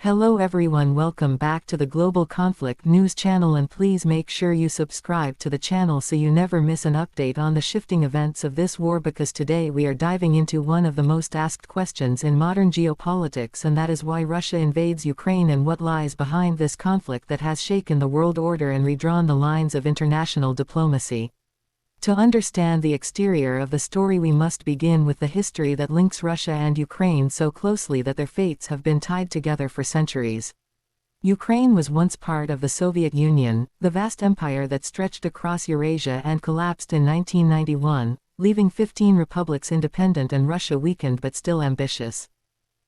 Hello everyone, welcome back to the Global Conflict News channel, and please make sure you subscribe to the channel so you never miss an update on the shifting events of this war, because today we are diving into one of the most asked questions in modern geopolitics, and that is why Russia invades Ukraine and what lies behind this conflict that has shaken the world order and redrawn the lines of international diplomacy. To understand the exterior of the story, we must begin with the history that links Russia and Ukraine so closely that their fates have been tied together for centuries. Ukraine was once part of the Soviet Union, the vast empire that stretched across Eurasia and collapsed in 1991, leaving 15 republics independent and Russia weakened but still ambitious.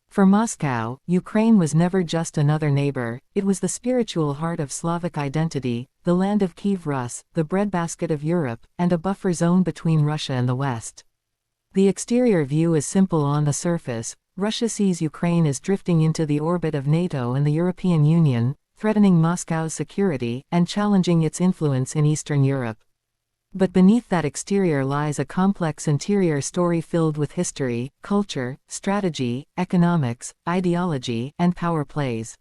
For Moscow, Ukraine was never just another neighbor, it was the spiritual heart of Slavic identity, the land of Kiev Rus, the breadbasket of Europe, and a buffer zone between Russia and the West. The exterior view is simple on the surface. Russia sees Ukraine as drifting into the orbit of NATO and the European Union, threatening Moscow's security and challenging its influence in Eastern Europe. But beneath that exterior lies a complex interior story filled with history, culture, strategy, economics, ideology, and power plays.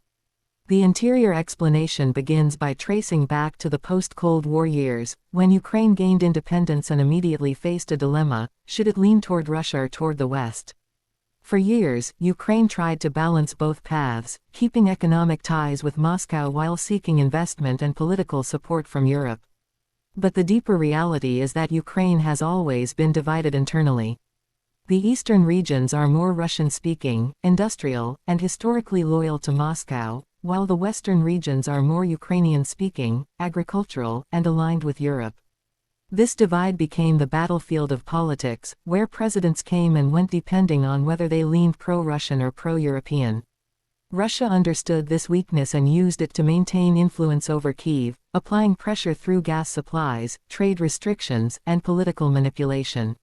The interior explanation begins by tracing back to the post-Cold War years, when Ukraine gained independence and immediately faced a dilemma: should it lean toward Russia or toward the West? For years, Ukraine tried to balance both paths, keeping economic ties with Moscow while seeking investment and political support from Europe. But the deeper reality is that Ukraine has always been divided internally. The eastern regions are more Russian-speaking, industrial, and historically loyal to Moscow, while the western regions are more Ukrainian-speaking, agricultural, and aligned with Europe. This divide became the battlefield of politics, where presidents came and went depending on whether they leaned pro-Russian or pro-European. Russia understood this weakness and used it to maintain influence over Kyiv, applying pressure through gas supplies, trade restrictions, and political manipulation.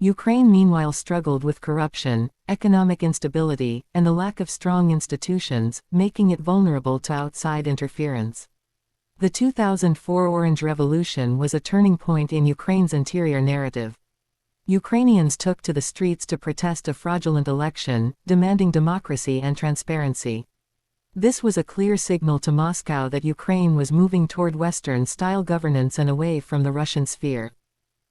Ukraine meanwhile struggled with corruption, economic instability, and the lack of strong institutions, making it vulnerable to outside interference. The 2004 Orange Revolution was a turning point in Ukraine's interior narrative. Ukrainians took to the streets to protest a fraudulent election, demanding democracy and transparency. This was a clear signal to Moscow that Ukraine was moving toward Western-style governance and away from the Russian sphere.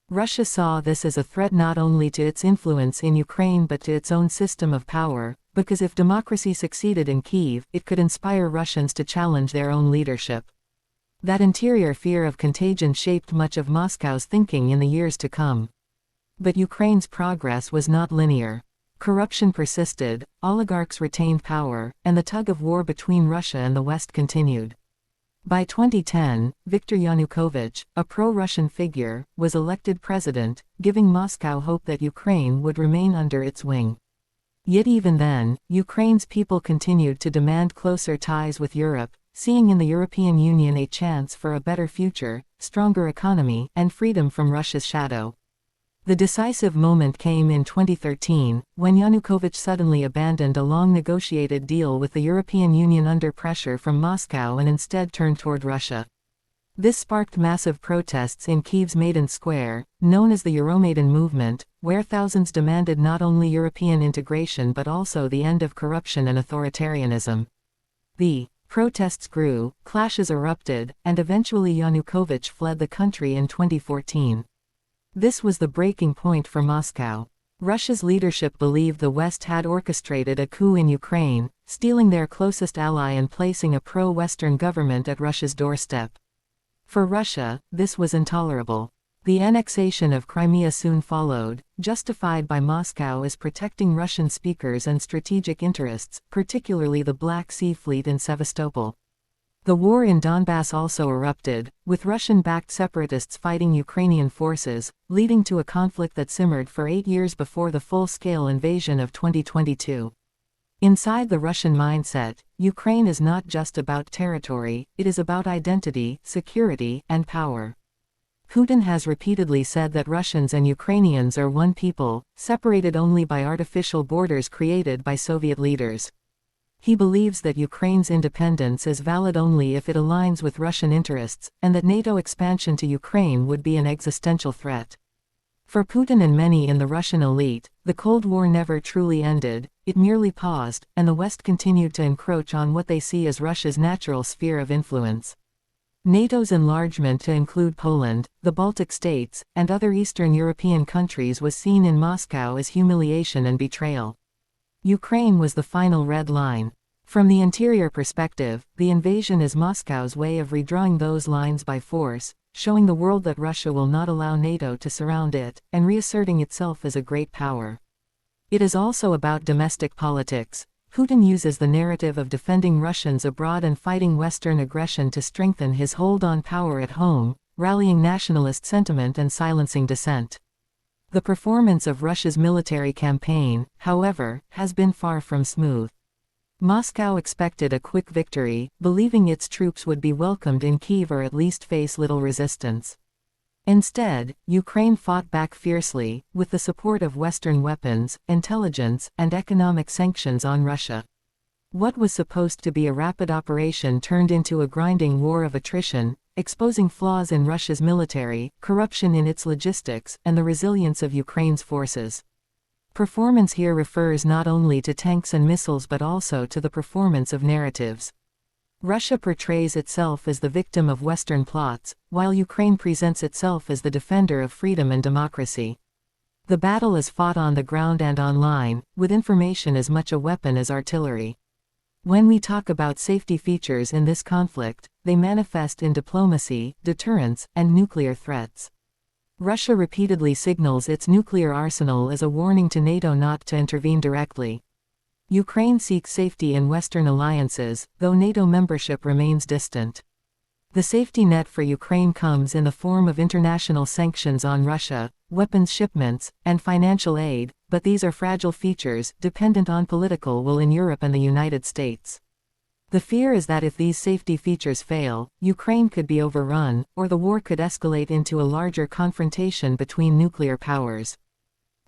Russia saw this as a threat not only to its influence in Ukraine but to its own system of power, because if democracy succeeded in Kyiv, it could inspire Russians to challenge their own leadership. That interior fear of contagion shaped much of Moscow's thinking in the years to come. But Ukraine's progress was not linear. Corruption persisted, oligarchs retained power, and the tug-of-war between Russia and the West continued. By 2010, Viktor Yanukovych, a pro-Russian figure, was elected president, giving Moscow hope that Ukraine would remain under its wing. Yet even then, Ukraine's people continued to demand closer ties with Europe, seeing in the European Union a chance for a better future, stronger economy, and freedom from Russia's shadow. The decisive moment came in 2013, when Yanukovych suddenly abandoned a long-negotiated deal with the European Union under pressure from Moscow and instead turned toward Russia. This sparked massive protests in Kyiv's Maidan Square, known as the Euromaidan movement, where thousands demanded not only European integration but also the end of corruption and authoritarianism. The protests grew, clashes erupted, and eventually Yanukovych fled the country in 2014. This was the breaking point for Moscow. Russia's leadership believed the West had orchestrated a coup in Ukraine, stealing their closest ally and placing a pro-Western government at Russia's doorstep. For Russia, this was intolerable. The annexation of Crimea soon followed, justified by Moscow as protecting Russian speakers and strategic interests, particularly the Black Sea Fleet in Sevastopol. The war in Donbass also erupted, with Russian-backed separatists fighting Ukrainian forces, leading to a conflict that simmered for 8 years before the full-scale invasion of 2022. Inside the Russian mindset, Ukraine is not just about territory, it is about identity, security, and power. Putin has repeatedly said that Russians and Ukrainians are one people, separated only by artificial borders created by Soviet leaders. He believes that Ukraine's independence is valid only if it aligns with Russian interests, and that NATO expansion to Ukraine would be an existential threat. For Putin and many in the Russian elite, The Cold War never truly ended, it merely paused, and the West continued to encroach on what they see as Russia's natural sphere of influence. NATO's enlargement to include Poland, the Baltic states, and other Eastern European countries was seen in Moscow as humiliation and betrayal. Ukraine was the final red line. From the interior perspective, the invasion is Moscow's way of redrawing those lines by force, showing the world that Russia will not allow NATO to surround it, and reasserting itself as a great power. It is also about domestic politics. Putin uses the narrative of defending Russians abroad and fighting Western aggression to strengthen his hold on power at home, rallying nationalist sentiment and silencing dissent. The performance of Russia's military campaign, however, has been far from smooth. Moscow expected a quick victory, believing its troops would be welcomed in Kyiv or at least face little resistance. Instead, Ukraine fought back fiercely, with the support of Western weapons, intelligence, and economic sanctions on Russia. What was supposed to be a rapid operation turned into a grinding war of attrition, exposing flaws in Russia's military, corruption in its logistics, and the resilience of Ukraine's forces. Performance here refers not only to tanks and missiles but also to the performance of narratives. Russia portrays itself as the victim of Western plots, while Ukraine presents itself as the defender of freedom and democracy. The battle is fought on the ground and online, with information as much a weapon as artillery. When we talk about safety features in this conflict, they manifest in diplomacy, deterrence, and nuclear threats. Russia repeatedly signals its nuclear arsenal as a warning to NATO not to intervene directly. Ukraine seeks safety in Western alliances, though NATO membership remains distant. The safety net for Ukraine comes in the form of international sanctions on Russia, weapons shipments, and financial aid, but these are fragile features, dependent on political will in Europe and the United States. The fear is that if these safety features fail, Ukraine could be overrun, or the war could escalate into a larger confrontation between nuclear powers.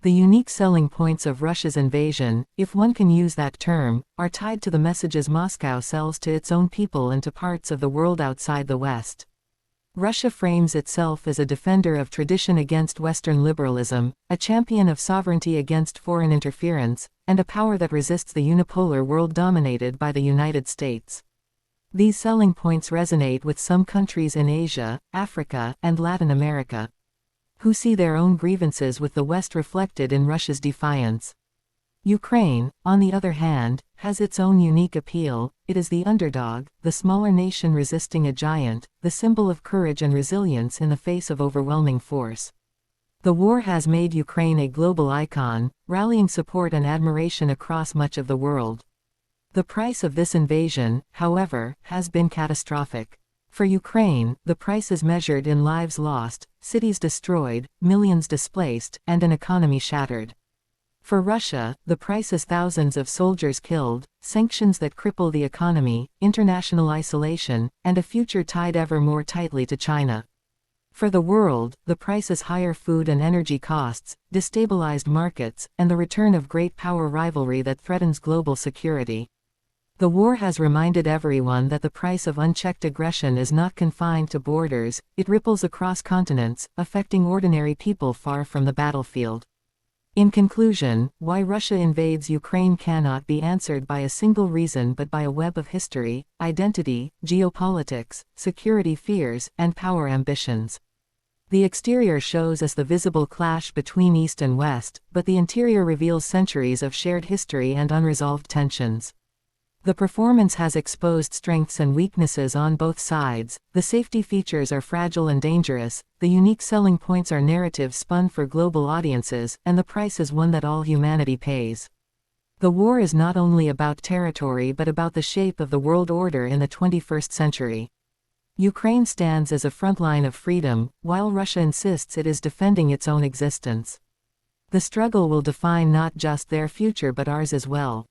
The unique selling points of Russia's invasion, if one can use that term, are tied to the messages Moscow sells to its own people and to parts of the world outside the West. Russia frames itself as a defender of tradition against Western liberalism, a champion of sovereignty against foreign interference, and a power that resists the unipolar world dominated by the United States. These selling points resonate with some countries in Asia, Africa, and Latin America, who see their own grievances with the West reflected in Russia's defiance. Ukraine, on the other hand, has its own unique appeal. It is the underdog, the smaller nation resisting a giant, the symbol of courage and resilience in the face of overwhelming force. The war has made Ukraine a global icon, rallying support and admiration across much of the world. The price of this invasion, however, has been catastrophic. For Ukraine, the price is measured in lives lost, cities destroyed, millions displaced, and an economy shattered. For Russia, the price is thousands of soldiers killed, sanctions that cripple the economy, international isolation, and a future tied ever more tightly to China. For the world, the price is higher food and energy costs, destabilized markets, and the return of great power rivalry that threatens global security. The war has reminded everyone that the price of unchecked aggression is not confined to borders, it ripples across continents, affecting ordinary people far from the battlefield. In conclusion, why Russia invades Ukraine cannot be answered by a single reason but by a web of history, identity, geopolitics, security fears, and power ambitions. The exterior shows us the visible clash between East and West, but the interior reveals centuries of shared history and unresolved tensions. The performance has exposed strengths and weaknesses on both sides, the safety features are fragile and dangerous, the unique selling points are narratives spun for global audiences, and the price is one that all humanity pays. The war is not only about territory but about the shape of the world order in the 21st century. Ukraine stands as a front line of freedom, while Russia insists it is defending its own existence. The struggle will define not just their future but ours as well.